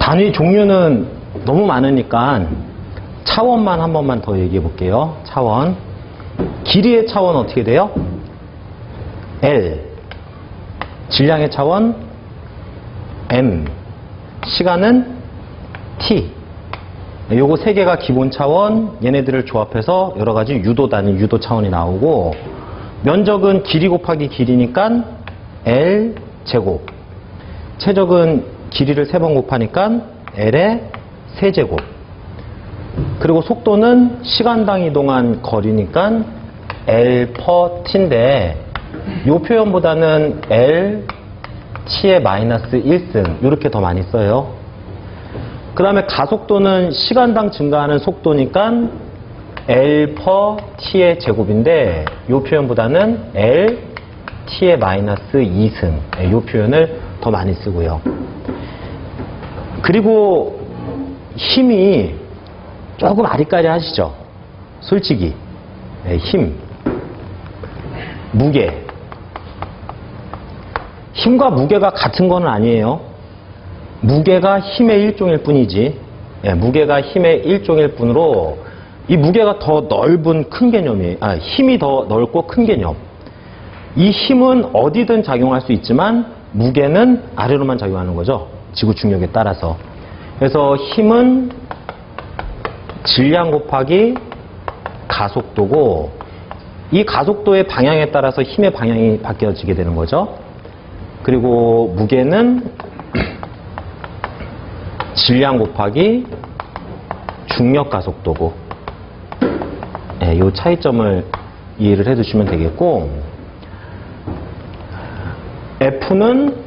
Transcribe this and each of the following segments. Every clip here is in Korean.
단위 종류는 너무 많으니까 차원만 한 번만 더 얘기해 볼게요. 차원. 길이의 차원 어떻게 돼요? L. 질량의 차원 M. 시간은 T. 요거 세 개가 기본 차원. 얘네들을 조합해서 여러 가지 유도 단위, 유도 차원이 나오고, 면적은 길이 곱하기 길이니까 L 제곱. 최적은 길이를 3번 곱하니까 L의 세제곱. 그리고 속도는 시간당 이동한 거리니까 L per t인데, 요 표현보다는 L t의 마이너스 1승 이렇게 더 많이 써요. 그 다음에 가속도는 시간당 증가하는 속도니까 L per t의 제곱인데, 요 표현보다는 L t의 마이너스 2승 요 표현을 더 많이 쓰고요. 그리고 힘이 조금 아리까리 하시죠? 솔직히. 힘, 무게. 힘과 무게가 같은 건 아니에요. 무게가 힘의 일종일 뿐이지. 무게가 힘의 일종일 뿐으로 이 무게가 더 넓은 큰 개념이에요. 힘이 더 넓고 큰 개념. 이 힘은 어디든 작용할 수 있지만 무게는 아래로만 작용하는 거죠. 지구 중력에 따라서. 그래서 힘은 질량 곱하기 가속도고, 이 가속도의 방향에 따라서 힘의 방향이 바뀌어지게 되는 거죠. 그리고 무게는 질량 곱하기 중력 가속도고, 이 차이점을 이해를 해 두시면 되겠고, F는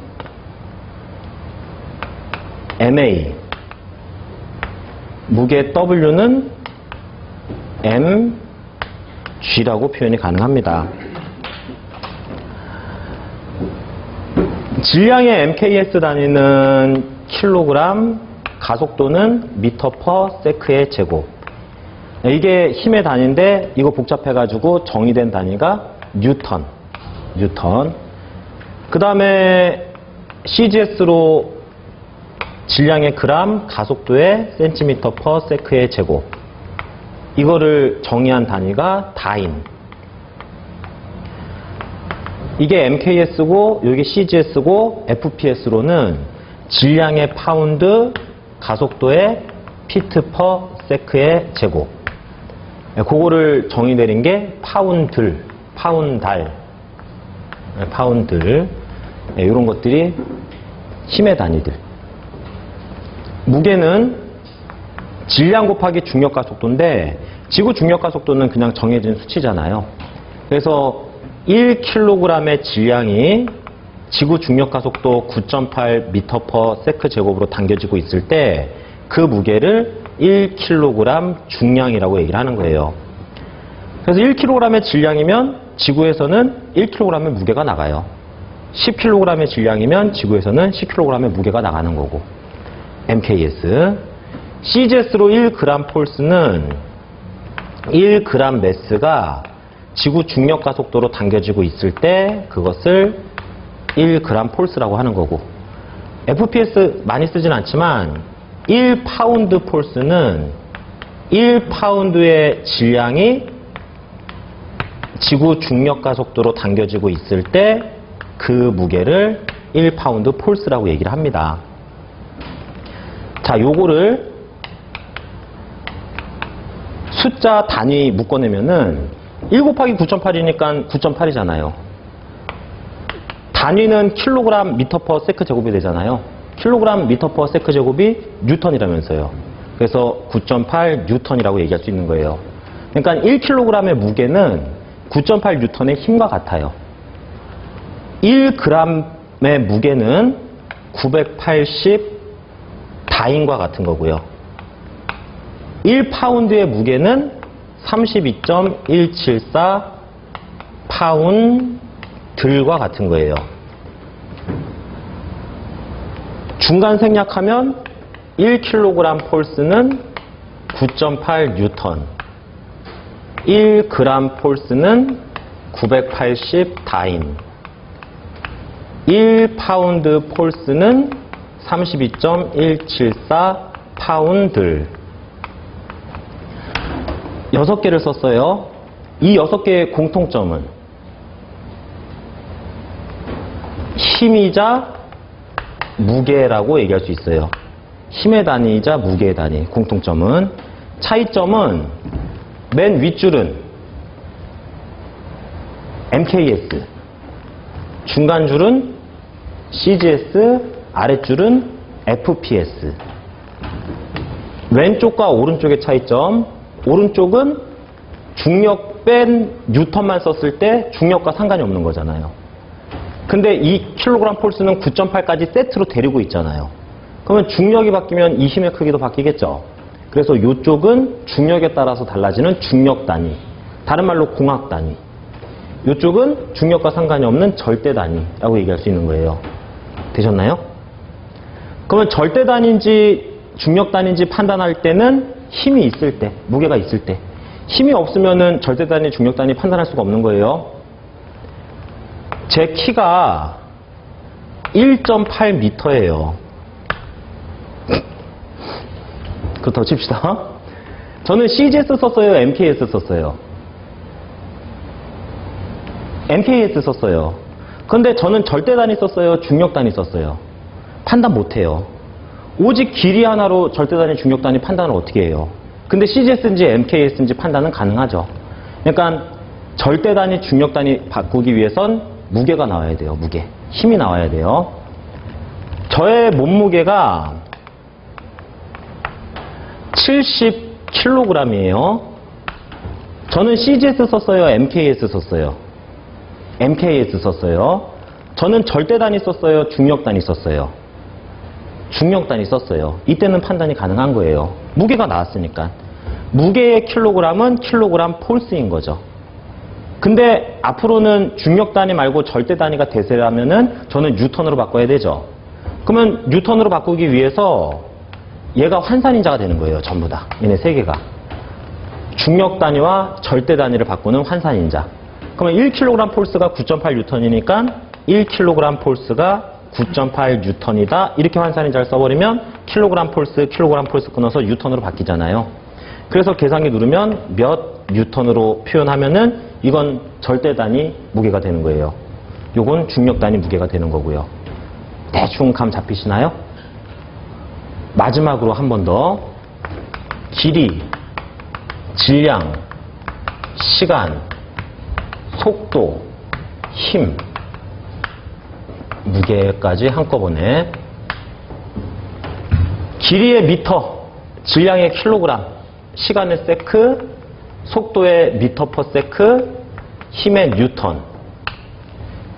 MA, 무게 W는 mg라고 표현이 가능합니다. 질량의 MKS 단위는 킬로그램, 가속도는 미터 퍼 세크의 제곱. 이게 힘의 단위인데 이거 복잡해가지고 정의된 단위가 뉴턴. 그 다음에 CGS로 질량의 그램, 가속도의 센티미터 퍼 세크의 제곱. 이거를 정의한 단위가 다인. 이게 MKS고 이게 CGS고 FPS로는 질량의 파운드, 가속도의 피트 퍼 세크의 제곱. 그거를 정의 내린 게 파운들, 파운달, 파운들. 이런 것들이 힘의 단위들. 무게는 질량 곱하기 중력 가속도인데, 지구 중력 가속도는 그냥 정해진 수치잖아요. 그래서 1kg의 질량이 지구 중력 가속도 9.8 미터 퍼 세크 제곱으로 당겨지고 있을 때 그 무게를 1kg 중량이라고 얘기를 하는 거예요. 그래서 1kg의 질량이면 지구에서는 1kg의 무게가 나가요. 10kg의 질량이면 지구에서는 10kg의 무게가 나가는 거고. MKS. CGS로 1g 폴스는 1g 매스가 지구 중력 가속도로 당겨지고 있을 때 그것을 1g 폴스라고 하는 거고, FPS 많이 쓰진 않지만 1파운드 폴스는 1파운드의 질량이 지구 중력 가속도로 당겨지고 있을 때 그 무게를 1파운드 폴스라고 얘기를 합니다. 자, 요거를 숫자 단위 묶어내면은 1 곱하기 9.8이니까 9.8이잖아요. 단위는 킬로그램 미터 퍼 세크 제곱이 되잖아요. 킬로그램 미터 퍼 세크 제곱이 뉴턴이라면서요. 그래서 9.8 뉴턴이라고 얘기할 수 있는 거예요. 그러니까 1kg의 무게는 9.8 뉴턴의 힘과 같아요. 1g의 무게는 980 다인과 같은 거고요. 1파운드의 무게는 32.174 파운드들과 같은 거예요. 중간 생략하면 1kg 폴스는 9.8 뉴턴, 1g 폴스는 980 다인, 1파운드 폴스는 32.174 파운드. 6개를 썼어요. 이 6개의 공통점은 힘이자 무게라고 얘기할 수 있어요. 힘의 단위이자 무게의 단위. 공통점은, 차이점은 맨 윗줄은 MKS, 중간줄은 CGS, 아랫줄은 FPS. 왼쪽과 오른쪽의 차이점, 오른쪽은 중력 뺀 뉴턴만 썼을 때 중력과 상관이 없는 거잖아요. 근데 이 킬로그램 폴스는 9.8까지 세트로 데리고 있잖아요. 그러면 중력이 바뀌면 이 힘의 크기도 바뀌겠죠. 그래서 이쪽은 중력에 따라서 달라지는 중력 단위, 다른 말로 공학 단위. 이쪽은 중력과 상관이 없는 절대 단위라고 얘기할 수 있는 거예요. 되셨나요? 그러면 절대 단위인지 중력 단위인지 판단할 때는 힘이 있을 때, 무게가 있을 때. 힘이 없으면은 절대 단위, 중력 단위 판단할 수가 없는 거예요. 제 키가 1.8m예요. 그거 더 칩시다. 저는 CGS 썼어요? MKS 썼어요? MKS 썼어요. 근데 저는 절대 단위 썼어요? 중력 단위 썼어요? 판단 못해요. 오직 길이 하나로 절대 단위, 중력 단위 판단을 어떻게 해요? 근데 CGS인지 MKS인지 판단은 가능하죠. 그러니까 절대 단위, 중력 단위 바꾸기 위해선 무게가 나와야 돼요. 무게. 힘이 나와야 돼요. 저의 몸무게가 70kg이에요. 저는 CGS 썼어요? MKS 썼어요? MKS 썼어요. 저는 절대 단위 썼어요? 중력 단위 썼어요? 중력 단위 썼어요. 이때는 판단이 가능한 거예요. 무게가 나왔으니까. 무게의 킬로그램은 킬로그램 폴스인 거죠. 근데 앞으로는 중력 단위 말고 절대 단위가 대세라면은 저는 뉴턴으로 바꿔야 되죠. 그러면 뉴턴으로 바꾸기 위해서 얘가 환산인자가 되는 거예요. 전부 다. 얘네 세 개가. 중력 단위와 절대 단위를 바꾸는 환산인자. 그러면 1kg 폴스가 9.8 뉴턴이니까 1kg 폴스가 9.8 뉴턴이다. 이렇게 환산인자를 써버리면 킬로그램 폴스 끊어서 뉴턴으로 바뀌잖아요. 그래서 계산기 누르면 몇 뉴턴으로 표현하면은 이건 절대 단위 무게가 되는 거예요. 요건 중력 단위 무게가 되는 거고요. 대충 감 잡히시나요? 마지막으로 한 번 더. 길이, 질량, 시간, 속도, 힘, 무게까지 한꺼번에. 길이의 미터, 질량의 킬로그램, 시간의 세크, 속도의 미터 퍼 세크, 힘의 뉴턴.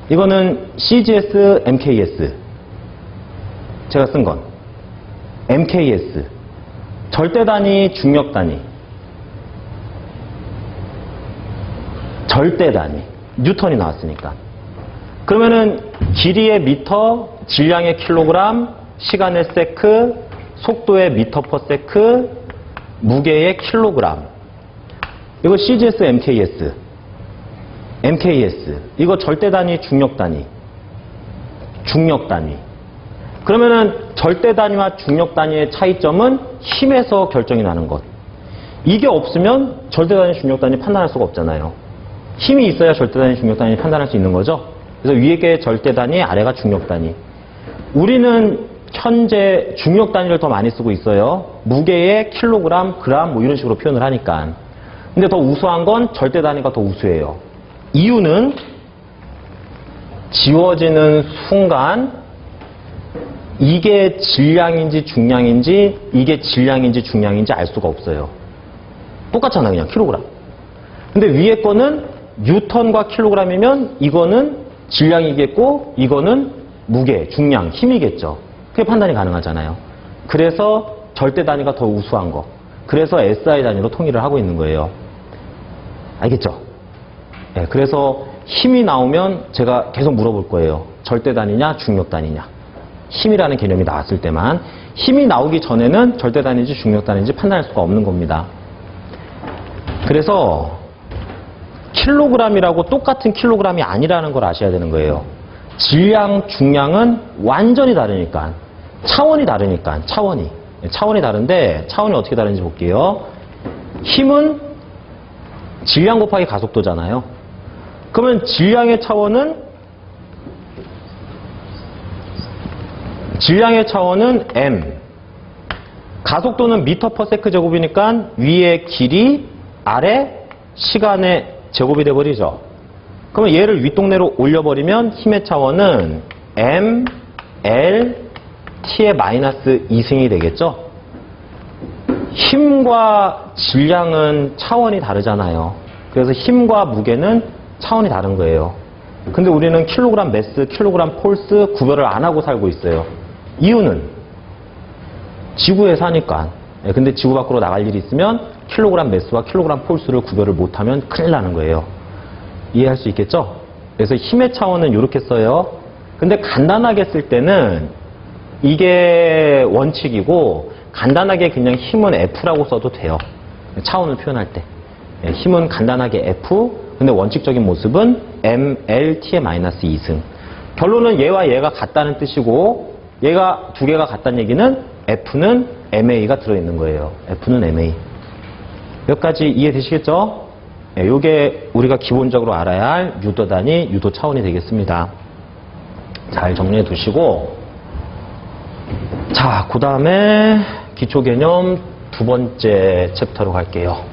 이거는 CGS, MKS. 제가 쓴 건 MKS. 절대 단위, 중력 단위. 절대 단위. 뉴턴이 나왔으니까. 그러면은 길이의 미터, 질량의 킬로그램, 시간의 세크, 속도의 미터 퍼 세크, 무게의 킬로그램. 이거 CGS, MKS. MKS. 이거 절대 단위, 중력 단위. 중력 단위. 그러면은 절대 단위와 중력 단위의 차이점은 힘에서 결정이 나는 것. 이게 없으면 절대 단위, 중력 단위 판단할 수가 없잖아요. 힘이 있어야 절대 단위, 중력 단위 판단할 수 있는 거죠. 그래서 위에 절대 단위, 아래가 중력 단위. 우리는 현재 중력 단위를 더 많이 쓰고 있어요. 무게에 킬로그램, 그램 뭐 이런 식으로 표현을 하니까. 근데 더 우수한 건 절대 단위가 더 우수해요. 이유는 지워지는 순간 이게 질량인지 중량인지 이게 질량인지 중량인지 알 수가 없어요. 똑같잖아 그냥 킬로그램. 근데 위에 거는 뉴턴과 킬로그램이면 이거는 질량이겠고 이거는 무게, 중량, 힘이겠죠. 그게 판단이 가능하잖아요. 그래서 절대 단위가 더 우수한 거. 그래서 SI 단위로 통일을 하고 있는 거예요. 알겠죠? 네, 그래서 힘이 나오면 제가 계속 물어볼 거예요. 절대 단위냐, 중력 단위냐. 힘이라는 개념이 나왔을 때만. 힘이 나오기 전에는 절대 단위인지 중력 단위인지 판단할 수가 없는 겁니다. 그래서 킬로그램이라고 똑같은 킬로그램이 아니라는 걸 아셔야 되는 거예요. 질량, 중량은 완전히 다르니까. 차원이 다르니까, 차원이 다른데, 차원이 어떻게 다른지 볼게요. 힘은 질량 곱하기 가속도잖아요. 그러면 질량의 차원은 m, 가속도는 미터 퍼 세크 제곱이니까 위에 길이, 아래 시간의 제곱이 돼버리죠. 그러면 얘를 윗동네로 올려버리면 힘의 차원은 m, l, t의 마이너스 2승이 되겠죠. 힘과 질량은 차원이 다르잖아요. 그래서 힘과 무게는 차원이 다른 거예요. 근데 우리는 킬로그램 매스, 킬로그램 폴스 구별을 안 하고 살고 있어요. 이유는 지구에 사니까. 근데 지구 밖으로 나갈 일이 있으면 킬로그램 매스와 킬로그램 폴스를 구별을 못하면 큰일 나는 거예요. 이해할 수 있겠죠? 그래서 힘의 차원은 이렇게 써요. 근데 간단하게 쓸 때는 이게 원칙이고, 간단하게 그냥 힘은 F라고 써도 돼요. 차원을 표현할 때. 힘은 간단하게 F, 근데 원칙적인 모습은 M, L, T의 마이너스 2승. 결론은 얘와 얘가 같다는 뜻이고, 얘가 두 개가 같다는 얘기는 F는 MA가 들어있는 거예요. F는 MA. 여기까지 이해되시겠죠? 요게 우리가 기본적으로 알아야 할 유도 단위, 유도 차원이 되겠습니다. 잘 정리해 두시고, 자, 그 다음에 기초 개념 두 번째 챕터로 갈게요.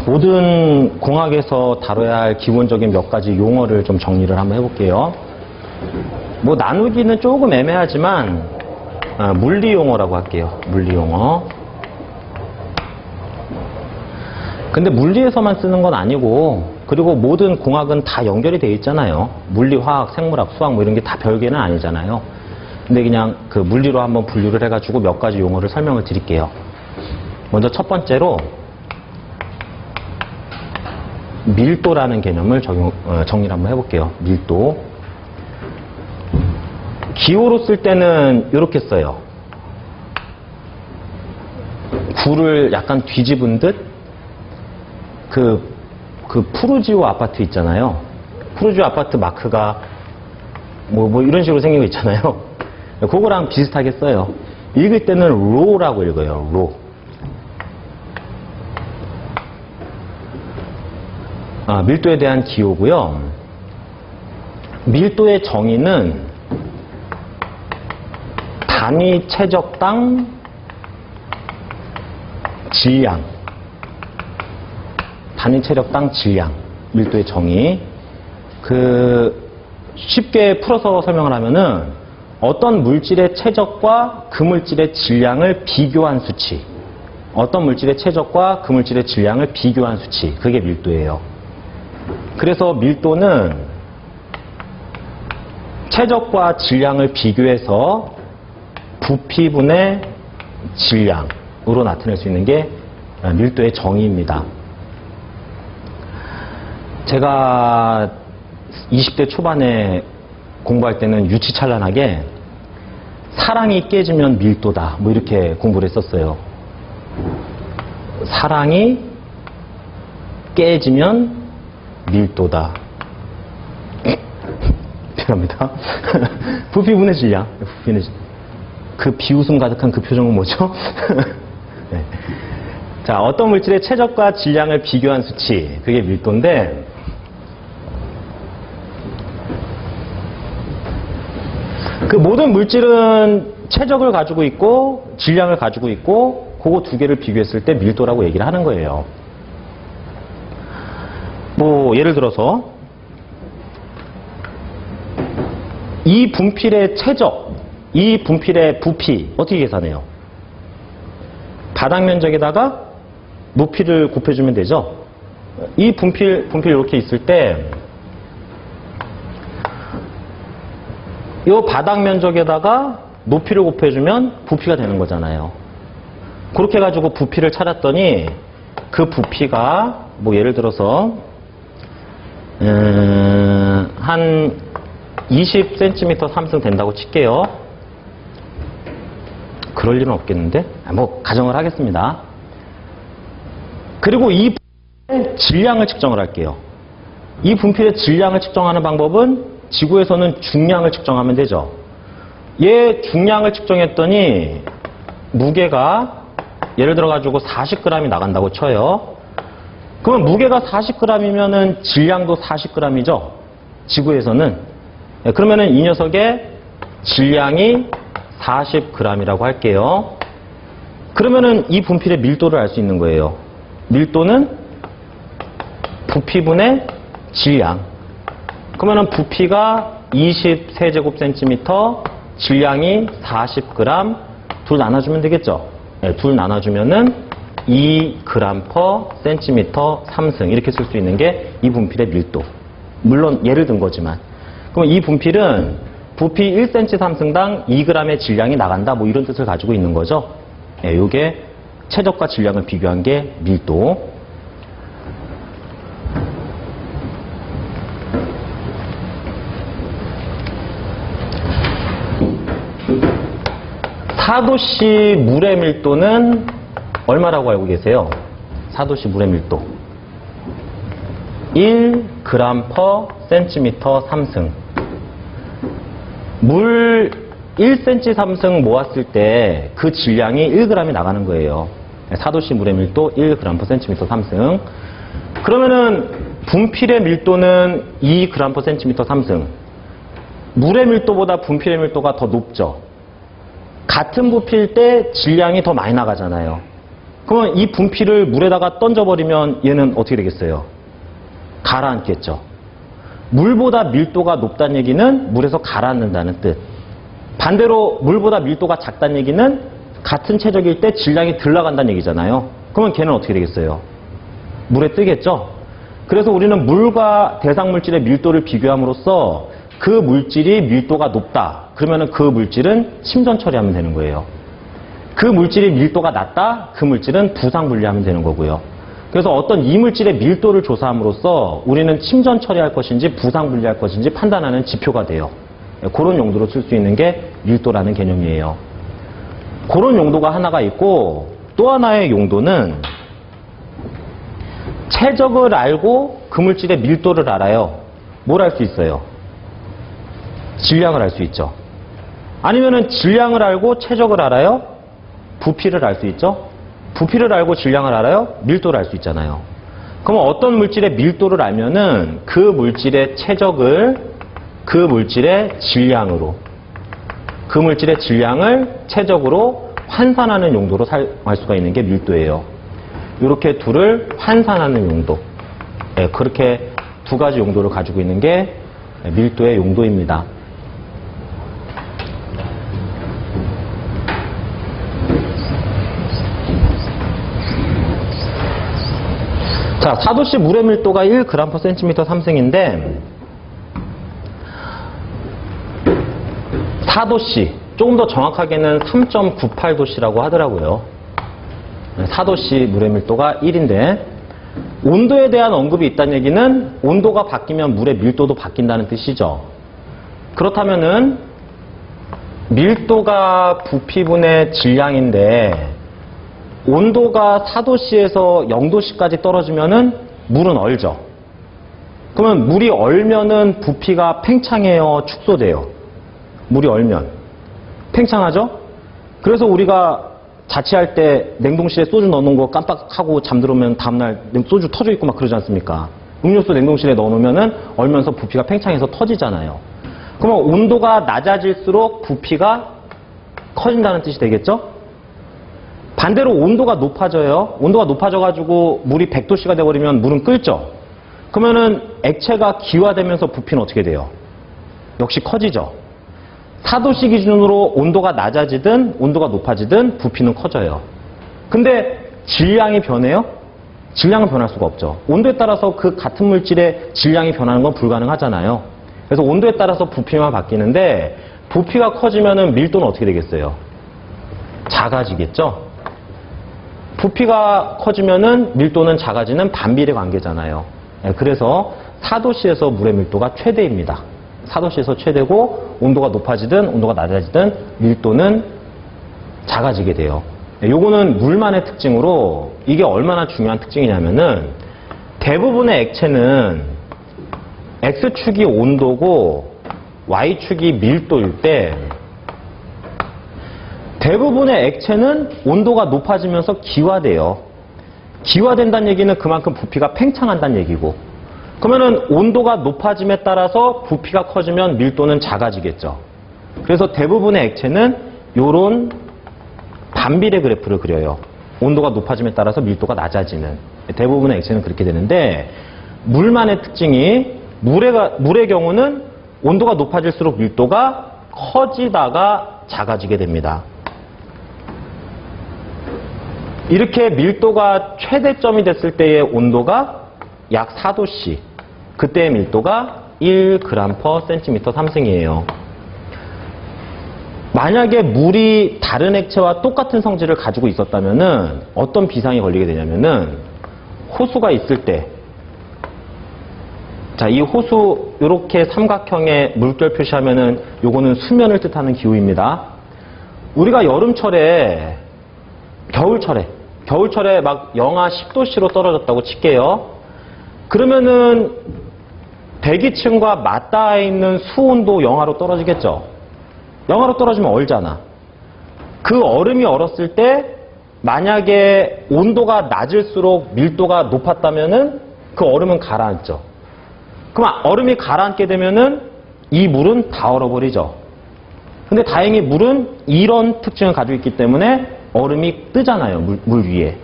모든 공학에서 다뤄야 할 기본적인 몇 가지 용어를 좀 정리를 한번 해볼게요. 뭐 나누기는 조금 애매하지만 물리 용어라고 할게요. 물리 용어. 근데 물리에서만 쓰는 건 아니고, 그리고 모든 공학은 다 연결이 되어 있잖아요. 물리, 화학, 생물학, 수학 뭐 이런 게 다 별개는 아니잖아요. 근데 그냥 그 물리로 한번 분류를 해가지고 몇 가지 용어를 설명을 드릴게요. 먼저 첫 번째로 밀도라는 개념을 정리를 한번 해볼게요. 밀도. 기호로 쓸 때는 이렇게 써요. 구를 약간 뒤집은 듯, 그 푸르지오 아파트 있잖아요. 푸르지오 아파트 마크가 뭐 이런 식으로 생긴 거 있잖아요. 그거랑 비슷하게 써요. 읽을 때는 로라고 읽어요. 로. 밀도에 대한 기호고요. 밀도의 정의는 단위 최적당 질량. 단위 체력당 질량. 밀도의 정의. 쉽게 풀어서 설명을 하면은 어떤 물질의 최적과 그 물질의 질량을 비교한 수치. 어떤 물질의 최적과 그 물질의 질량을 비교한 수치. 그게 밀도예요. 그래서 밀도는 최적과 질량을 비교해서 부피분의 질량으로 나타낼 수 있는 게 밀도의 정의입니다. 제가 20대 초반에 공부할 때는 유치찬란하게 사랑이 깨지면 밀도다 뭐 이렇게 공부를 했었어요. 사랑이 깨지면 밀도다. 죄송합니다. 부피분의 질량. 그 비웃음 가득한 그 표정은 뭐죠? 네. 자, 어떤 물질의 최적과 질량을 비교한 수치. 그게 밀도인데, 그 모든 물질은 최적을 가지고 있고 질량을 가지고 있고 그거 두 개를 비교했을 때 밀도라고 얘기를 하는 거예요. 뭐 예를 들어서 이 분필의 최적, 이 분필의 부피 어떻게 계산해요? 바닥 면적에다가 높이를 곱해주면 되죠. 이 분필 이렇게 있을 때 이 바닥 면적에다가 높이를 곱해주면 부피가 되는 거잖아요. 그렇게 해가지고 부피를 찾았더니 그 부피가 뭐 예를 들어서 한 20cm 상승 된다고 칠게요. 그럴 일은 없겠는데? 뭐 가정을 하겠습니다. 그리고 이 분필의 질량을 측정을 할게요. 이 분필의 질량을 측정하는 방법은 지구에서는 중량을 측정하면 되죠. 얘 중량을 측정했더니 무게가 예를 들어 가지고 40g이 나간다고 쳐요. 그러면 무게가 40g이면은 질량도 40g이죠. 지구에서는. 그러면은 이 녀석의 질량이 40g이라고 할게요. 그러면은 이 분필의 밀도를 알 수 있는 거예요. 밀도는 부피분의 질량. 그러면은 부피가 20세제곱센티미터, 질량이 40g, 둘 나눠주면 되겠죠. 네, 둘 나눠주면은 2g/cm 상승 이렇게 쓸 수 있는 게 이 분필의 밀도. 물론 예를 든 거지만. 그럼 이 분필은 부피 1cm 상승당 2g의 질량이 나간다. 뭐 이런 뜻을 가지고 있는 거죠. 네, 요게 최적과 질량을 비교한 게 밀도. 사도씨 물의 밀도는 얼마라고 알고 계세요? 사도씨 물의 밀도 1g/cm 상승. 물 1cm 상승 모았을 때 그 질량이 1g이 나가는 거예요. 사도씨 물의 밀도 1g/cm 상승. 그러면은 분필의 밀도는 2g/cm 상승. 물의 밀도보다 분필의 밀도가 더 높죠. 같은 부피일 때 질량이 더 많이 나가잖아요. 그러면 이 분필을 물에다가 던져버리면 얘는 어떻게 되겠어요? 가라앉겠죠. 물보다 밀도가 높다는 얘기는 물에서 가라앉는다는 뜻. 반대로 물보다 밀도가 작다는 얘기는 같은 체적일 때 질량이 덜 나간다는 얘기잖아요. 그러면 걔는 어떻게 되겠어요? 물에 뜨겠죠. 그래서 우리는 물과 대상물질의 밀도를 비교함으로써 그 물질이 밀도가 높다. 그러면 그 물질은 침전 처리하면 되는 거예요. 그 물질이 밀도가 낮다. 그 물질은 부상 분리하면 되는 거고요. 그래서 어떤 이물질의 밀도를 조사함으로써 우리는 침전 처리할 것인지 부상 분리할 것인지 판단하는 지표가 돼요. 그런 용도로 쓸 수 있는 게 밀도라는 개념이에요. 그런 용도가 하나가 있고 또 하나의 용도는 최적을 알고 그 물질의 밀도를 알아요. 뭘 알 수 있어요? 질량을 알 수 있죠. 아니면은 질량을 알고 최적을 알아요? 부피를 알 수 있죠. 부피를 알고 질량을 알아요? 밀도를 알 수 있잖아요. 그럼 어떤 물질의 밀도를 알면은 그 물질의 최적을 그 물질의 질량으로, 그 물질의 질량을 최적으로 환산하는 용도로 사용할 수가 있는 게 밀도예요. 이렇게 둘을 환산하는 용도. 네, 그렇게 두 가지 용도를 가지고 있는 게 밀도의 용도입니다. 자, 사도씨 물의 밀도가 1g/cm 상승인데 사도씨, 조금 더 정확하게는 3.98도씨라고 하더라고요. 사도씨 물의 밀도가 1인데 온도에 대한 언급이 있다는 얘기는 온도가 바뀌면 물의 밀도도 바뀐다는 뜻이죠. 그렇다면은 밀도가 부피분의 질량인데 온도가 4도씨에서 0도씨까지 떨어지면은 물은 얼죠. 그러면 물이 얼면은 부피가 팽창해요, 축소돼요? 물이 얼면 팽창하죠? 그래서 우리가 자취할 때 냉동실에 소주 넣어놓은 거 깜빡하고 잠들으면 다음날 소주 터져 있고 막 그러지 않습니까? 음료수 냉동실에 넣어놓으면은 얼면서 부피가 팽창해서 터지잖아요. 그러면 온도가 낮아질수록 부피가 커진다는 뜻이 되겠죠? 반대로 온도가 높아져요. 온도가 높아져가지고 물이 100도씨가 돼버리면 물은 끓죠. 그러면은 액체가 기화되면서 부피는 어떻게 돼요? 역시 커지죠. 4도씨 기준으로 온도가 낮아지든 온도가 높아지든 부피는 커져요. 근데 질량이 변해요? 질량은 변할 수가 없죠. 온도에 따라서 그 같은 물질의 질량이 변하는 건 불가능하잖아요. 그래서 온도에 따라서 부피만 바뀌는데 부피가 커지면은 밀도는 어떻게 되겠어요? 작아지겠죠? 부피가 커지면은 밀도는 작아지는 반비례 관계잖아요. 그래서 4도씨에서 물의 밀도가 최대입니다. 4도씨에서 최대고 온도가 높아지든 온도가 낮아지든 밀도는 작아지게 돼요. 요거는 물만의 특징으로 이게 얼마나 중요한 특징이냐면은 대부분의 액체는 X축이 온도고 Y축이 밀도일 때 대부분의 액체는 온도가 높아지면서 기화돼요. 기화된다는 얘기는 그만큼 부피가 팽창한다는 얘기고, 그러면은 온도가 높아짐에 따라서 부피가 커지면 밀도는 작아지겠죠. 그래서 대부분의 액체는 요런 반비례 그래프를 그려요. 온도가 높아짐에 따라서 밀도가 낮아지는. 대부분의 액체는 그렇게 되는데, 물만의 특징이 물의 경우는 온도가 높아질수록 밀도가 커지다가 작아지게 됩니다. 이렇게 밀도가 최대점이 됐을 때의 온도가 약 4도씨, 그때의 밀도가 1g/cm 3승이에요. 만약에 물이 다른 액체와 똑같은 성질을 가지고 있었다면은 어떤 비상이 걸리게 되냐면은 호수가 있을 때, 자, 이 호수 이렇게 삼각형의 물결 표시하면은 요거는 수면을 뜻하는 기후입니다. 우리가 여름철에 겨울철에 막 영하 10도씨로 떨어졌다고 칠게요. 그러면은 대기층과 맞닿아 있는 수온도 영하로 떨어지겠죠. 영하로 떨어지면 얼잖아. 그 얼음이 얼었을 때 만약에 온도가 낮을수록 밀도가 높았다면은 그 얼음은 가라앉죠. 그럼 얼음이 가라앉게 되면은 이 물은 다 얼어버리죠. 근데 다행히 물은 이런 특징을 가지고 있기 때문에 얼음이 뜨잖아요, 물 위에.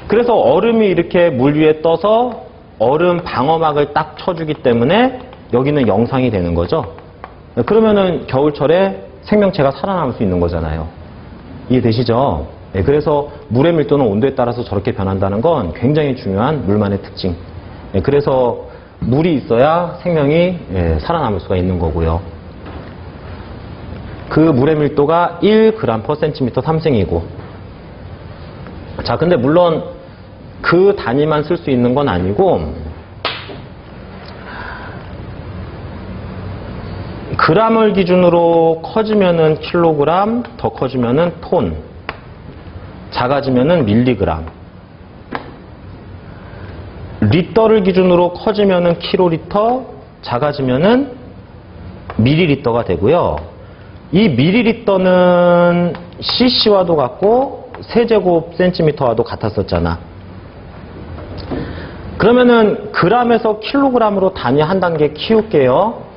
그래서 얼음이 이렇게 물 위에 떠서 얼음 방어막을 딱 쳐주기 때문에 여기는 영상이 되는 거죠. 그러면은 겨울철에 생명체가 살아남을 수 있는 거잖아요. 이해되시죠? 네, 그래서 물의 밀도는 온도에 따라서 저렇게 변한다는 건 굉장히 중요한 물만의 특징. 네, 그래서 물이 있어야 생명이 살아남을 수가 있는 거고요. 그 물의 밀도가 1g/cm 3승이고, 자, 근데 물론 그 단위만 쓸 수 있는 건 아니고, g을 기준으로 커지면은 킬로그램, 더 커지면은 톤, 작아지면은 밀리그램, 리터를 기준으로 커지면은 킬로리터, 작아지면은 밀리리터가 되고요. 이 밀리리터는 cc와도 같고 세제곱 센티미터와도 같았었잖아. 그러면은 g에서 킬로그램으로 단위 한 단계 키울게요.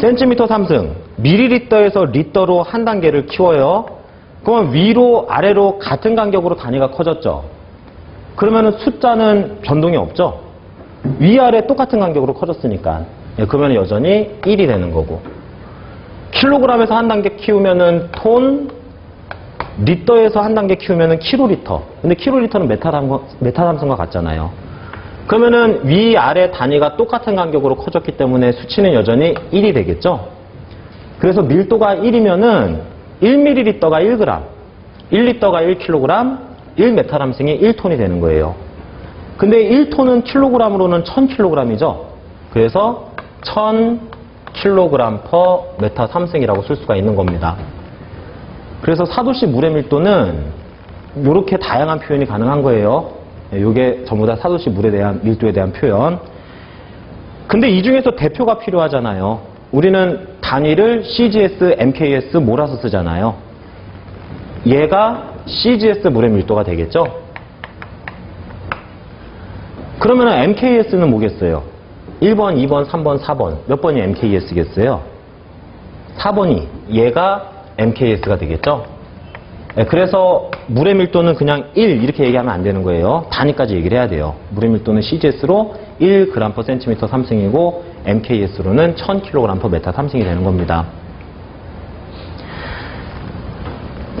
센티미터 3승, 밀리리터에서 리터로 한 단계를 키워요. 그러면 위로 아래로 같은 간격으로 단위가 커졌죠. 그러면은 숫자는 변동이 없죠. 위아래 똑같은 간격으로 커졌으니까. 그러면 여전히 1이 되는 거고. 킬로그램에서 한 단계 키우면은 톤, 리터에서 한 단계 키우면은 킬로리터. 근데 킬로리터는 메타담성과 같잖아요. 그러면은 위아래 단위가 똑같은 간격으로 커졌기 때문에 수치는 여전히 1이 되겠죠. 그래서 밀도가 1이면은 1ml가 1g, 1리터가 1kg, 1메타담승이 1톤이 되는 거예요. 근데 1톤은 킬로그램으로는 1000kg이죠. 그래서 1000kg/메타담승이라고 쓸 수가 있는 겁니다. 그래서 4도씨 물의 밀도는 이렇게 다양한 표현이 가능한 거예요. 이게 전부 다 4도씨 물에 대한 밀도에 대한 표현. 근데 이 중에서 대표가 필요하잖아요. 우리는 단위를 CGS, MKS 몰아서 쓰잖아요. 얘가 CGS 물의 밀도가 되겠죠? 그러면 MKS는 뭐겠어요? 1번, 2번, 3번, 4번. 몇 번이 MKS겠어요? 4번이 얘가 MKS가 되겠죠? 네, 그래서 물의 밀도는 그냥 1 이렇게 얘기하면 안 되는 거예요. 단위까지 얘기를 해야 돼요. 물의 밀도는 CGS로 1g/cm 3승이고 MKS로는 1000kg/m3승이 되는 겁니다.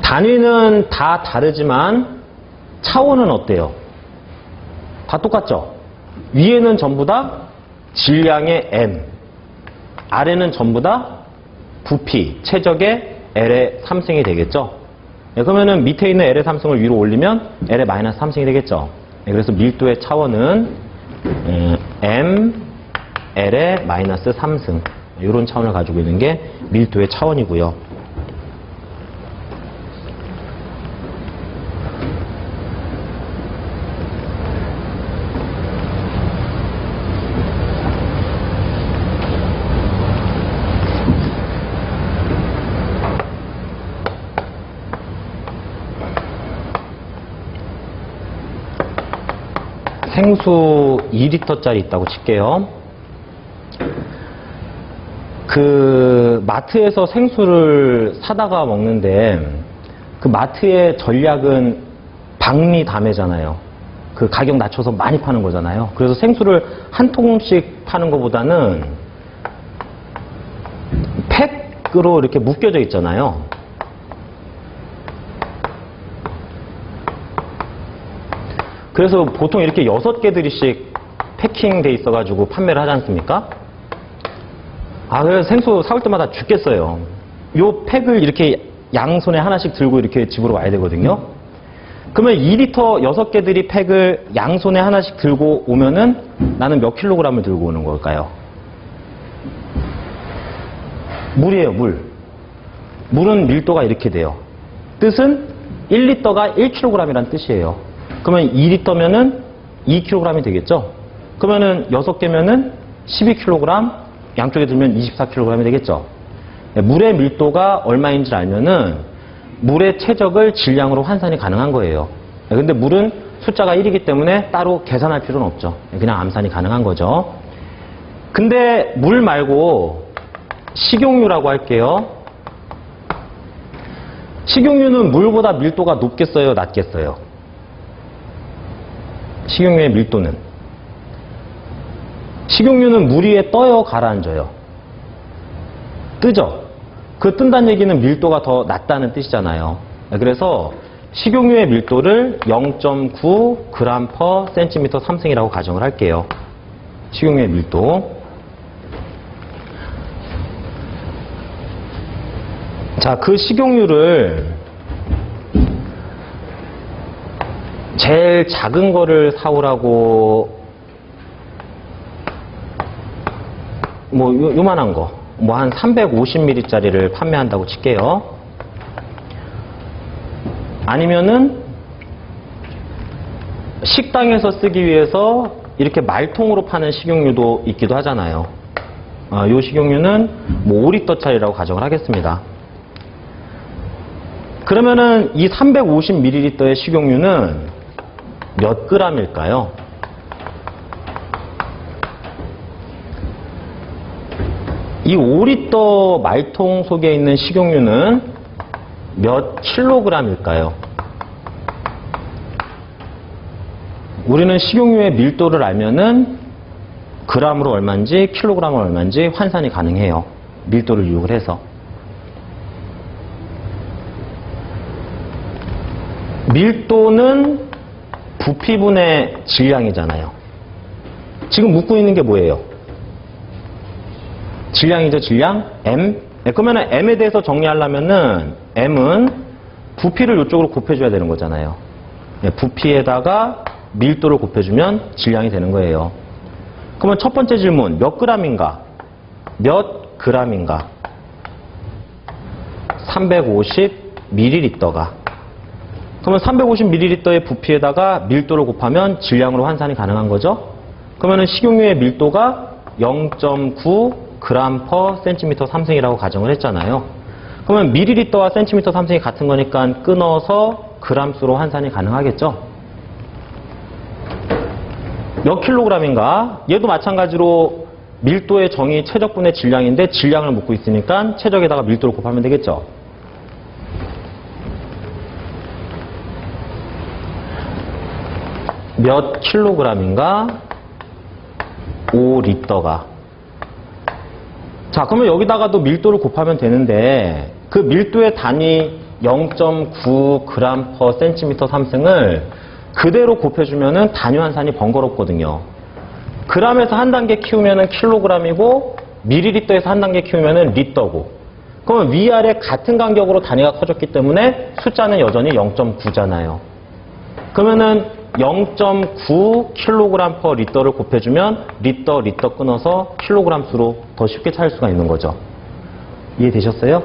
단위는 다 다르지만 차원은 어때요? 다 똑같죠? 위에는 전부 다 질량의 M, 아래는 전부 다 부피, 최적의 L의 3승이 되겠죠? 그러면은 밑에 있는 L의 3승을 위로 올리면 L의 마이너스 3승이 되겠죠. 그래서 밀도의 차원은 M, L의 마이너스 3승. 이런 차원을 가지고 있는 게 밀도의 차원이고요. 생수 2리터짜리 있다고 칠게요. 그 마트에서 생수를 사다가 먹는데 그 마트의 전략은 박리담회잖아요. 그 가격 낮춰서 많이 파는 거잖아요. 그래서 생수를 한 통씩 파는 것보다는 팩으로 이렇게 묶여져 있잖아요. 그래서 보통 이렇게 6개들이씩 패킹돼 있어가지고 판매를 하지 않습니까? 그래서 생수 사올 때마다 죽겠어요. 요 팩을 이렇게 양손에 하나씩 들고 이렇게 집으로 와야 되거든요. 그러면 2리터 6개들이 팩을 양손에 하나씩 들고 오면은 나는 몇 킬로그램을 들고 오는 걸까요? 물이에요, 물. 물은 밀도가 이렇게 돼요. 뜻은 1리터가 1kg이라는 뜻이에요. 그러면 2리터면은 2kg이 되겠죠? 그러면은 6개면은 12kg, 양쪽에 들면 24kg이 되겠죠? 물의 밀도가 얼마인지 알면은 물의 최적을 질량으로 환산이 가능한 거예요. 근데 물은 숫자가 1이기 때문에 따로 계산할 필요는 없죠. 그냥 암산이 가능한 거죠. 근데 물 말고 식용유라고 할게요. 식용유는 물보다 밀도가 높겠어요, 낮겠어요? 식용유의 밀도는? 식용유는 물 위에 떠요, 가라앉아요? 뜨죠? 그 뜬다는 얘기는 밀도가 더 낮다는 뜻이잖아요. 그래서 식용유의 밀도를 0.9g/cm 3승이라고 가정을 할게요. 식용유의 밀도. 자, 그 식용유를 제일 작은 거를 사오라고, 뭐 요만한 거, 뭐 한 350ml짜리를 판매한다고 칠게요. 아니면은 식당에서 쓰기 위해서 이렇게 말통으로 파는 식용유도 있기도 하잖아요. 요 식용유는 뭐 5리터짜리라고 가정을 하겠습니다. 그러면은 이 350ml의 식용유는 몇 g일까요? 이 5리터 말통 속에 있는 식용유는 몇 킬로그램일까요? 우리는 식용유의 밀도를 알면은 그램으로 얼마인지 킬로그램으로 얼마인지 환산이 가능해요. 밀도를 이용을 해서. 밀도는 부피분의 질량이잖아요. 지금 묻고 있는 게 뭐예요? 질량이죠, 질량? M? 그러면 M에 대해서 정리하려면은 M은 부피를 이쪽으로 곱해줘야 되는 거잖아요. 부피에다가 밀도를 kop해주면 질량이 되는 거예요. 그러면 첫 번째 질문, 몇 g인가? 몇 g인가? 350ml가. 그러면 350ml의 부피에다가 밀도를 곱하면 질량으로 환산이 가능한 거죠? 그러면 식용유의 밀도가 0.9g/cm 3승이라고 가정을 했잖아요. 그러면 밀리리터와 cm 3승이 같은 거니까 끊어서 g수로 환산이 가능하겠죠? 몇 킬로그램인가? 얘도 마찬가지로 밀도의 정의 최적분의 질량인데 질량을 묻고 있으니까 최적에다가 밀도를 곱하면 되겠죠? 몇 킬로그램인가? 5리터가. 자, 그러면 여기다가도 밀도를 곱하면 되는데 그 밀도의 단위 0.9g/cm 3승을 그대로 곱해주면은 단위 환산이 번거롭거든요. g에서 한 단계 키우면은 킬로그램이고 밀리리터에서 한 단계 키우면은 리터고. 그러면 위아래 같은 간격으로 단위가 커졌기 때문에 숫자는 여전히 0.9잖아요. 그러면은 0.9kg/L를 곱해주면 리터 끊어서 킬로그램 수로 더 쉽게 찾을 수가 있는 거죠. 이해되셨어요?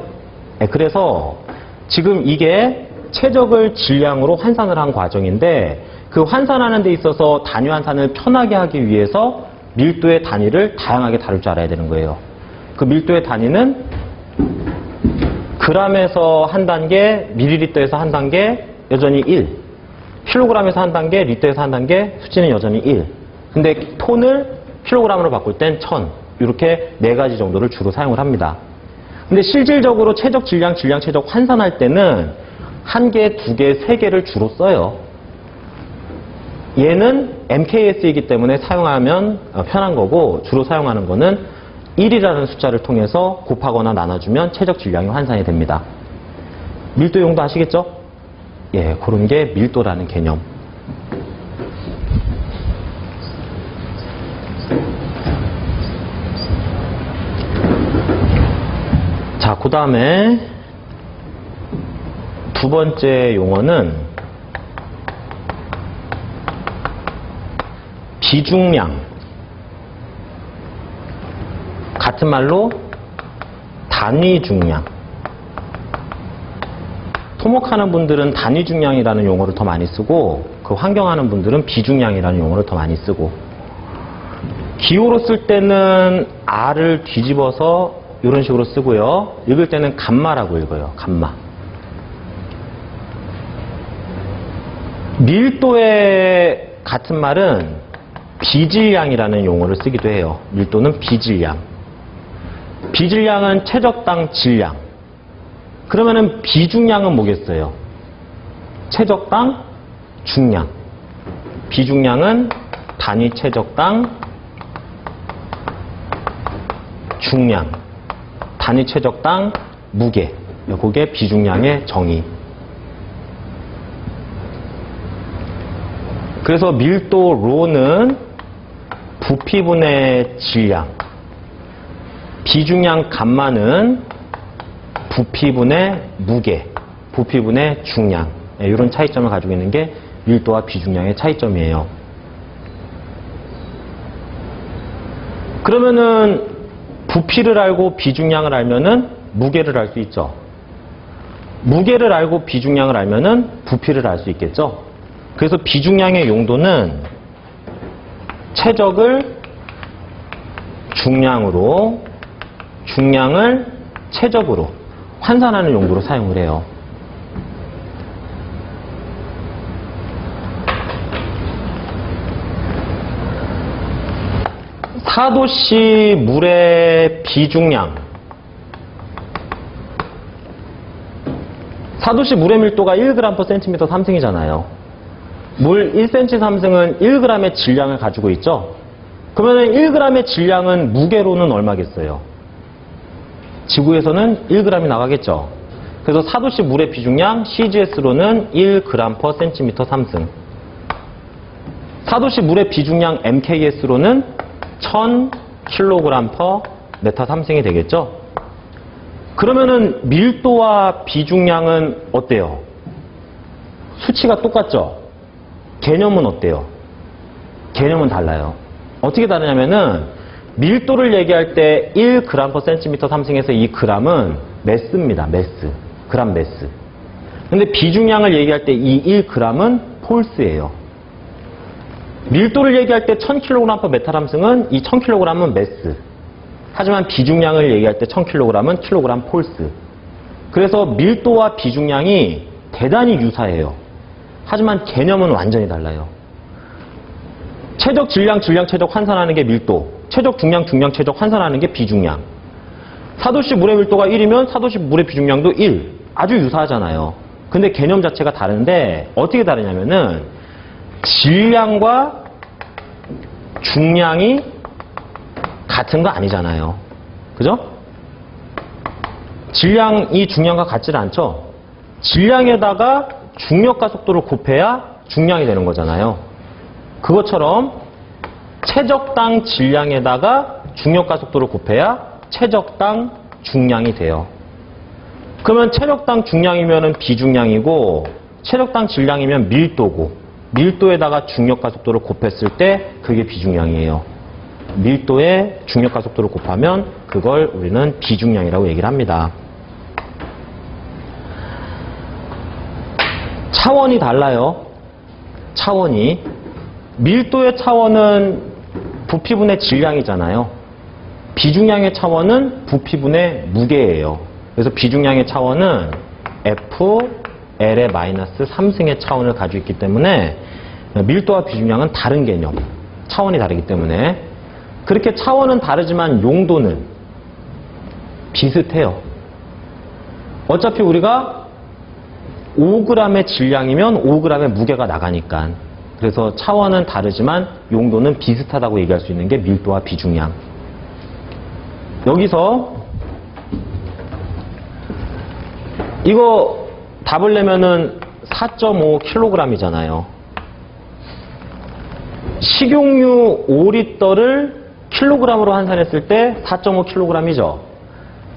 네, 그래서 지금 이게 최적을 질량으로 환산을 한 과정인데 그 환산하는 데 있어서 단위 환산을 편하게 하기 위해서 밀도의 단위를 다양하게 다룰 줄 알아야 되는 거예요. 그 밀도의 단위는 g에서 한 단계, 밀리리터에서 한 단계, 여전히 1. 킬로그램에서 한 단계, 리터에서 한 단계, 수치는 여전히 1. 근데 톤을 킬로그램으로 바꿀 땐 1000. 이렇게 4가지 정도를 주로 사용을 합니다. 근데 실질적으로 최적 질량, 최적 환산할 때는 1개, 2개, 3개를 주로 써요. 얘는 MKS이기 때문에 사용하면 편한 거고 주로 사용하는 거는 1이라는 숫자를 통해서 곱하거나 나눠주면 최적 질량이 환산이 됩니다. 밀도 용도 아시겠죠? 예, 그런 게 밀도라는 개념. 자, 그 다음에 두 번째 용어는 비중량. 같은 말로 단위 중량. 토목하는 분들은 단위 중량이라는 용어를 더 많이 쓰고 그 환경하는 분들은 비중량이라는 용어를 더 많이 쓰고 기호로 쓸 때는 R을 뒤집어서 이런 식으로 쓰고요. 읽을 때는 감마라고 읽어요. 감마. 밀도의 같은 말은 비질량이라는 용어를 쓰기도 해요. 밀도는 비질량. 비질량은 최적당 질량. 그러면은 비중량은 뭐겠어요? 최적당 중량. 비중량은 단위 최적당 중량. 단위 최적당 무게. 그게 비중량의 정의. 그래서 밀도 로는 부피분의 질량. 비중량 감마는 부피분의 무게, 부피분의 중량. 이런 차이점을 가지고 있는 게 밀도와 비중량의 차이점이에요. 그러면은 부피를 알고 비중량을 알면은 무게를 알 수 있죠. 무게를 알고 비중량을 알면은 부피를 알 수 있겠죠. 그래서 비중량의 용도는 최적을 중량으로, 중량을 최적으로 환산하는 용도로 사용을 해요. 사도씨 물의 비중량. 사도씨 물의 밀도가 1g/cm 3승이잖아요. 물 1cm 3승은 1g의 질량을 가지고 있죠. 그러면 1g의 질량은 무게로는 얼마겠어요? 지구에서는 1g이 나가겠죠. 그래서 사도씨 물의 비중량 CGS로는 1g/cm 3승. 사도씨 물의 비중량 MKS로는 1000kg/m 3승이 되겠죠. 그러면은 밀도와 비중량은 어때요? 수치가 똑같죠? 개념은 어때요? 개념은 달라요. 어떻게 다르냐면은 밀도를 얘기할 때 1g/cm 3승에서 이 g은 매스입니다. 매스. 그람 매스. 근데 비중량을 얘기할 때 이 1g은 폴스예요. 밀도를 얘기할 때 1000kg/m 3승은 이 1000kg은 매스. 하지만 비중량을 얘기할 때 1000kg은 킬로그램 폴스. 그래서 밀도와 비중량이 대단히 유사해요. 하지만 개념은 완전히 달라요. 최적 질량, 최적 환산하는 게 밀도. 최적 중량, 최적 환산하는 게 비중량. 사도씨 물의 밀도가 1이면 사도씨 물의 비중량도 1. 아주 유사하잖아요. 근데 개념 자체가 다른데 어떻게 다르냐면은 질량과 중량이 같은 거 아니잖아요. 그죠? 질량이 중량과 같지는 않죠. 질량에다가 중력과 속도를 곱해야 중량이 되는 거잖아요. 그것처럼 최적당 질량에다가 중력과 속도를 곱해야 최적당 중량이 돼요. 그러면 체력당 중량이면 비중량이고 체력당 질량이면 밀도고 밀도에다가 중력과 속도를 곱했을 때 그게 비중량이에요. 밀도에 중력과 속도를 곱하면 그걸 우리는 비중량이라고 얘기를 합니다. 차원이 달라요. 차원이. 밀도의 차원은 부피분의 질량이잖아요. 비중량의 차원은 부피분의 무게예요. 그래서 비중량의 차원은 F, L의 마이너스 3승의 차원을 가지고 있기 때문에 밀도와 비중량은 다른 개념. 차원이 다르기 때문에. 그렇게 차원은 다르지만 용도는 비슷해요. 어차피 우리가 5g의 질량이면 5g의 무게가 나가니까. 그래서 차원은 다르지만 용도는 비슷하다고 얘기할 수 있는 게 밀도와 비중량. 여기서 이거 답을 내면은 4.5kg이잖아요. 식용유 5리터를 킬로그램으로 환산했을 때 4.5kg이죠.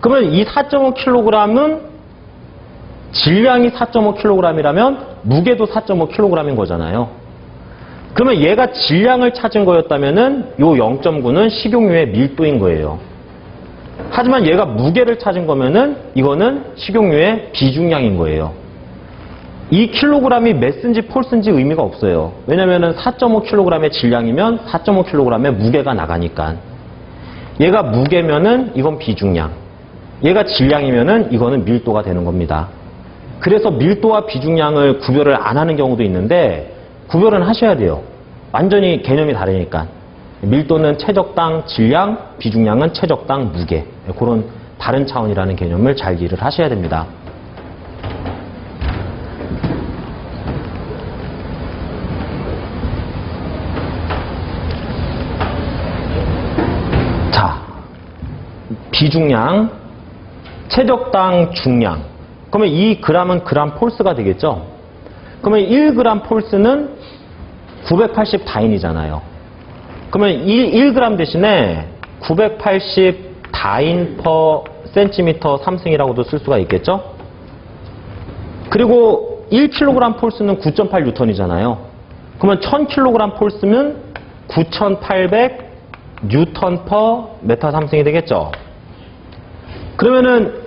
그러면 이 4.5kg은 질량이 4.5kg이라면 무게도 4.5kg인 거잖아요. 그러면 얘가 질량을 찾은 거였다면은 요 0.9는 식용유의 밀도인 거예요. 하지만 얘가 무게를 찾은 거면은 이거는 식용유의 비중량인 거예요. 이 킬로그램이 메스인지 폴스인지 의미가 없어요. 왜냐면은 4.5kg의 질량이면 4.5kg의 무게가 나가니까. 얘가 무게면은 이건 비중량. 얘가 질량이면은 이거는 밀도가 되는 겁니다. 그래서 밀도와 비중량을 구별을 안 하는 경우도 있는데 구별은 하셔야 돼요. 완전히 개념이 다르니까. 밀도는 체적당 질량, 비중량은 체적당 무게. 그런 다른 차원이라는 개념을 잘 이해를 하셔야 됩니다. 자, 비중량, 체적당 중량. 그러면 이 g은 그램 폴스가 되겠죠? 그러면 1g 폴스는 980 다인이잖아요. 그러면 1g 대신에 980 다인 퍼 센티미터 3승이라고도 쓸 수가 있겠죠? 그리고 1kg 폴스는 9.8 뉴턴이잖아요. 그러면 1000kg 폴스면 9800 뉴턴 퍼 메타 3승이 되겠죠? 그러면은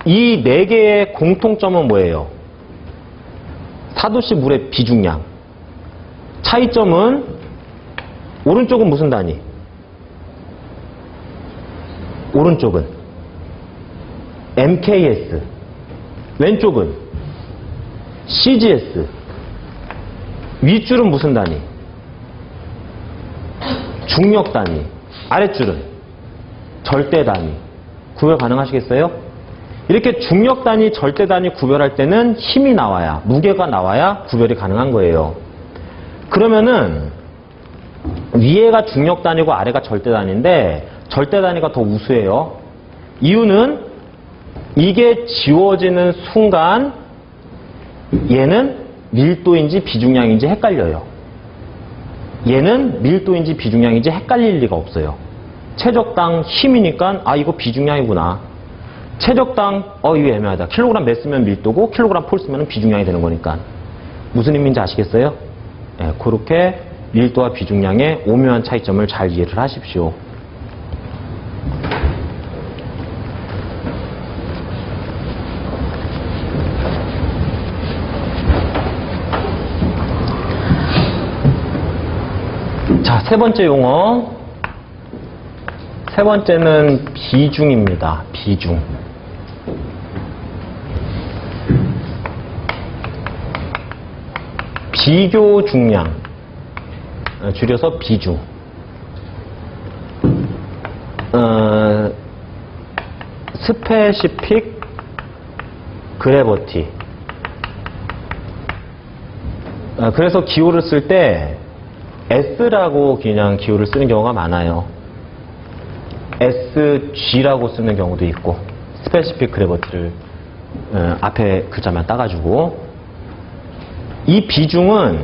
이 네 개의 공통점은 뭐예요? 사도씨 물의 비중량. 차이점은 오른쪽은 무슨 단위? 오른쪽은 MKS, 왼쪽은 CGS, 윗줄은 무슨 단위? 중력 단위, 아랫줄은 절대 단위. 구별 가능하시겠어요? 이렇게 중력 단위, 절대 단위 구별할 때는 힘이 나와야, 무게가 나와야 구별이 가능한 거예요. 그러면은 위에가 중력 단위고 아래가 절대 단위인데 절대 단위가 더 우수해요. 이유는 이게 지워지는 순간 얘는 밀도인지 비중량인지 헷갈려요. 얘는 밀도인지 비중량인지 헷갈릴 리가 없어요. 체적당 힘이니까 아 이거 비중량이구나. 체적당 이거 애매하다. 킬로그램 메스면 밀도고 킬로그램 폴스면 비중량이 되는 거니까. 무슨 의미인지 아시겠어요? 네, 그렇게 밀도와 비중량의 오묘한 차이점을 잘 이해를 하십시오. 자, 세 번째 용어. 세 번째는 비중입니다. 비중. 비교 중량. 줄여서 비중. 스페시픽 그래버티. 그래서 기호를 쓸 때 S라고 그냥 기호를 쓰는 경우가 많아요. SG라고 쓰는 경우도 있고, 스페시픽 그래버티를 앞에 글자만 따가지고. 이 비중은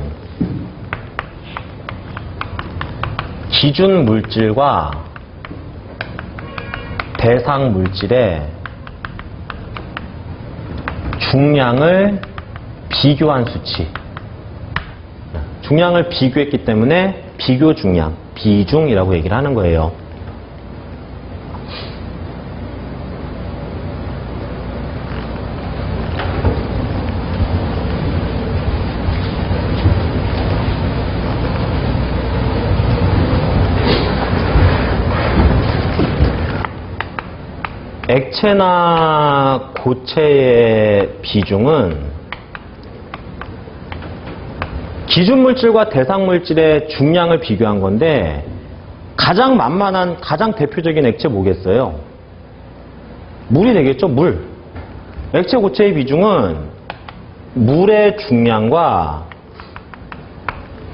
기준 물질과 대상 물질의 중량을 비교한 수치. 중량을 비교했기 때문에 비교 중량, 비중이라고 얘기를 하는 거예요. 액체나 고체의 비중은 기준물질과 대상물질의 중량을 비교한 건데 가장 만만한, 가장 대표적인 액체 뭐겠어요? 물이 되겠죠, 물. 액체, 고체의 비중은 물의 중량과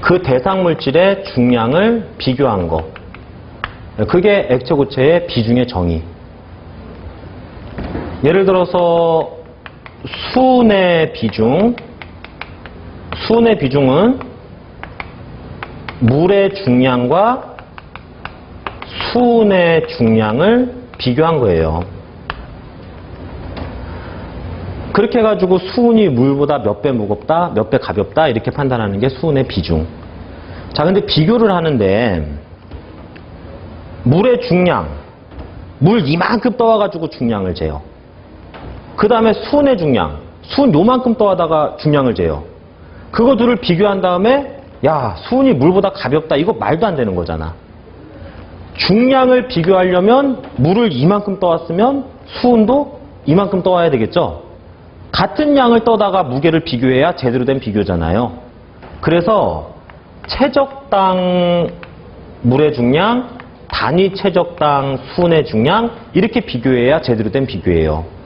그 대상물질의 중량을 비교한 거. 그게 액체, 고체의 비중의 정의. 예를 들어서 수은의 비중은 물의 중량과 수은의 중량을 비교한 거예요. 그렇게 해가지고 수은이 물보다 몇 배 무겁다, 몇 배 가볍다 이렇게 판단하는 게 수은의 비중. 자, 근데 비교를 하는데 물의 중량, 물 이만큼 떠와가지고 중량을 재요. 그 다음에 수은의 중량, 수은 요만큼 떠와다가 중량을 재요. 그거 둘을 비교한 다음에 야, 수은이 물보다 가볍다. 이거 말도 안 되는 거잖아. 중량을 비교하려면 물을 이만큼 떠왔으면 수은도 이만큼 떠와야 되겠죠. 같은 양을 떠다가 무게를 비교해야 제대로 된 비교잖아요. 그래서 최적당 물의 중량, 단위 최적당 수은의 중량 이렇게 비교해야 제대로 된 비교예요.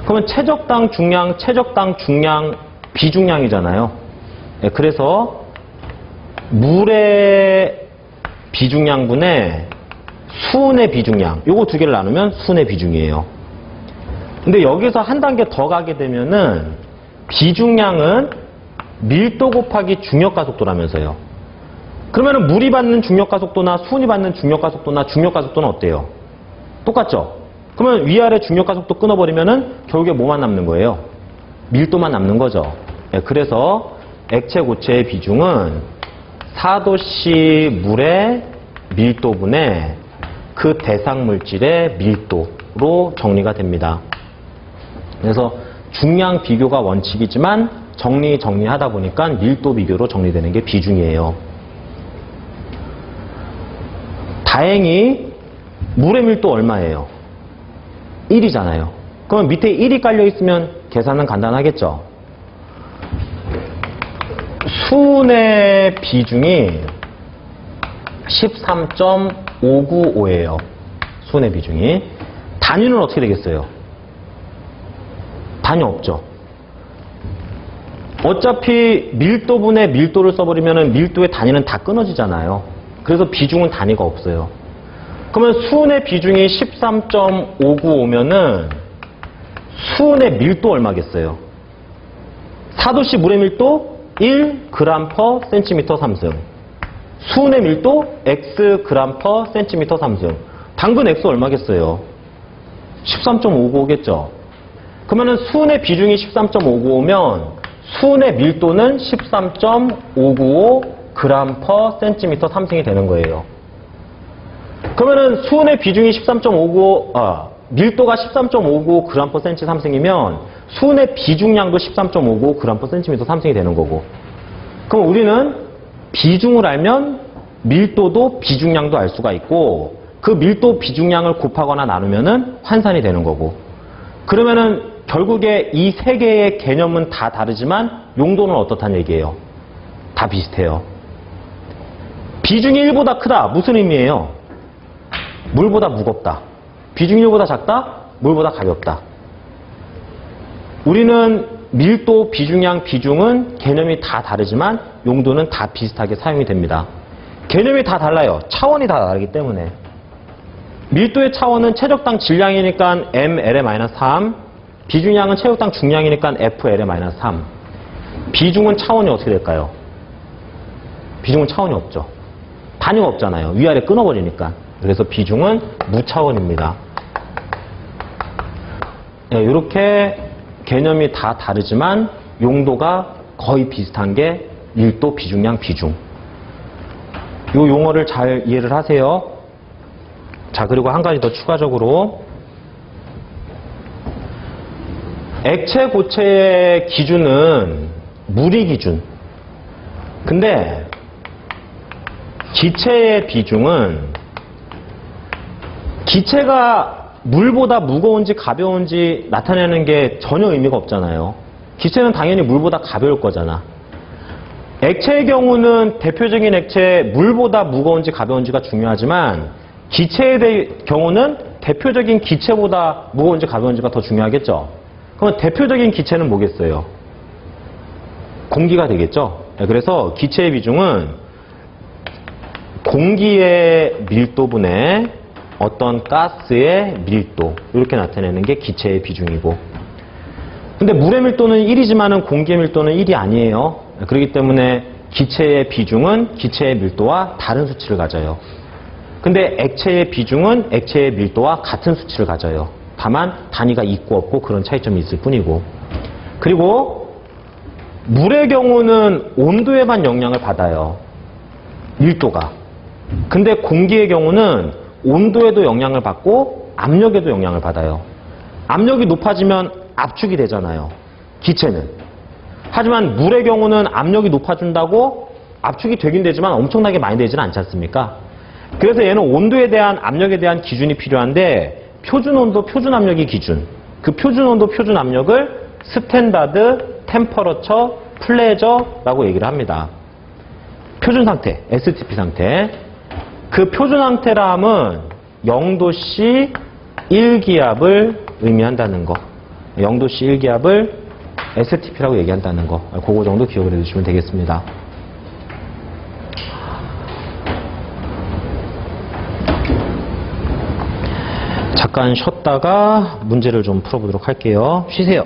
그러면 최적당 중량, 최적당 중량, 비중량이잖아요. 네, 그래서 물의 비중량분의 수은의 비중량, 요거 두 개를 나누면 수은의 비중이에요. 근데 여기서 한 단계 더 가게 되면은 비중량은 밀도 곱하기 중력가속도라면서요. 그러면은 물이 받는 중력가속도나 수은이 받는 중력가속도나 중력가속도는 어때요? 똑같죠? 그러면 위아래 중력가속도 끊어버리면은 결국에 뭐만 남는 거예요? 밀도만 남는 거죠. 네, 그래서 액체, 고체의 비중은 4도씨 물의 밀도분의 그 대상 물질의 밀도로 정리가 됩니다. 그래서 중량 비교가 원칙이지만 정리하다 보니까 밀도 비교로 정리되는 게 비중이에요. 다행히 물의 밀도 얼마예요? 1이잖아요. 그럼 밑에 1이 깔려 있으면 계산은 간단하겠죠. 수은의 비중이 13.595예요. 수은의 비중이. 단위는 어떻게 되겠어요? 단위 없죠. 어차피 밀도분의 밀도를 써버리면 밀도의 단위는 다 끊어지잖아요. 그래서 비중은 단위가 없어요. 그러면 수은의 비중이 13.595면은 수은의 밀도 얼마겠어요? 4도씨 물의 밀도 1g/cm 3승. 수은의 밀도 xg/cm 3승. 당근 x 얼마겠어요? 13.595겠죠. 그러면은 수은의 비중이 13.595면 수은의 밀도는 13.595g/cm 3승이 되는 거예요. 그러면은 수은의 비중이 13.595, 밀도가 13.595g/cm 3승이면 수은의 비중량도 13.595g/cm 3승이 되는 거고. 그럼 우리는 비중을 알면 밀도도 비중량도 알 수가 있고 그 밀도 비중량을 곱하거나 나누면은 환산이 되는 거고. 그러면은 결국에 이 세 개의 개념은 다 다르지만 용도는 어떻다는 얘기예요? 다 비슷해요. 비중이 1보다 크다. 무슨 의미예요? 물보다 무겁다. 비중이 1보다 작다? 물보다 가볍다. 우리는 밀도, 비중량, 비중은 개념이 다 다르지만 용도는 다 비슷하게 사용이 됩니다. 개념이 다 달라요. 차원이 다 다르기 때문에. 밀도의 차원은 최적당 질량이니까 mL의-3, 비중량은 최적당 중량이니까 FL의-3. 비중은 차원이 어떻게 될까요? 비중은 차원이 없죠. 단위가 없잖아요. 위아래 끊어버리니까. 그래서 비중은 무차원입니다. 네, 이렇게 개념이 다 다르지만 용도가 거의 비슷한 게 밀도, 비중량, 비중. 이 용어를 잘 이해를 하세요. 자, 그리고 한 가지 더 추가적으로 액체, 고체의 기준은 무리 기준. 근데 기체의 비중은 기체가 물보다 무거운지 가벼운지 나타내는 게 전혀 의미가 없잖아요. 기체는 당연히 물보다 가벼울 거잖아. 액체의 경우는 대표적인 액체 물보다 무거운지 가벼운지가 중요하지만 기체의 경우는 대표적인 기체보다 무거운지 가벼운지가 더 중요하겠죠. 그럼 대표적인 기체는 뭐겠어요? 공기가 되겠죠. 그래서 기체의 비중은 공기의 밀도분의 어떤 가스의 밀도 이렇게 나타내는 게 기체의 비중이고, 근데 물의 밀도는 1이지만 공기의 밀도는 1이 아니에요. 그렇기 때문에 기체의 비중은 기체의 밀도와 다른 수치를 가져요. 근데 액체의 비중은 액체의 밀도와 같은 수치를 가져요. 다만 단위가 있고 없고 그런 차이점이 있을 뿐이고. 그리고 물의 경우는 온도에만 영향을 받아요. 밀도가. 근데 공기의 경우는 온도에도 영향을 받고 압력에도 영향을 받아요. 압력이 높아지면 압축이 되잖아요. 기체는. 하지만 물의 경우는 압력이 높아진다고 압축이 되긴 되지만 엄청나게 많이 되지는 않지 않습니까? 그래서 얘는 온도에 대한 압력에 대한 기준이 필요한데 표준 온도, 표준 압력이 기준. 그 표준 온도, 표준 압력을 스탠다드, 템퍼러처, 플레저라고 얘기를 합니다. 표준 상태, STP 상태. 그 표준 상태라 함은 0도씨 1기압을 의미한다는 거. 0도씨 1기압을 STP라고 얘기한다는 거. 그거 정도 기억을 해주시면 되겠습니다. 잠깐 쉬었다가 문제를 좀 풀어보도록 할게요. 쉬세요.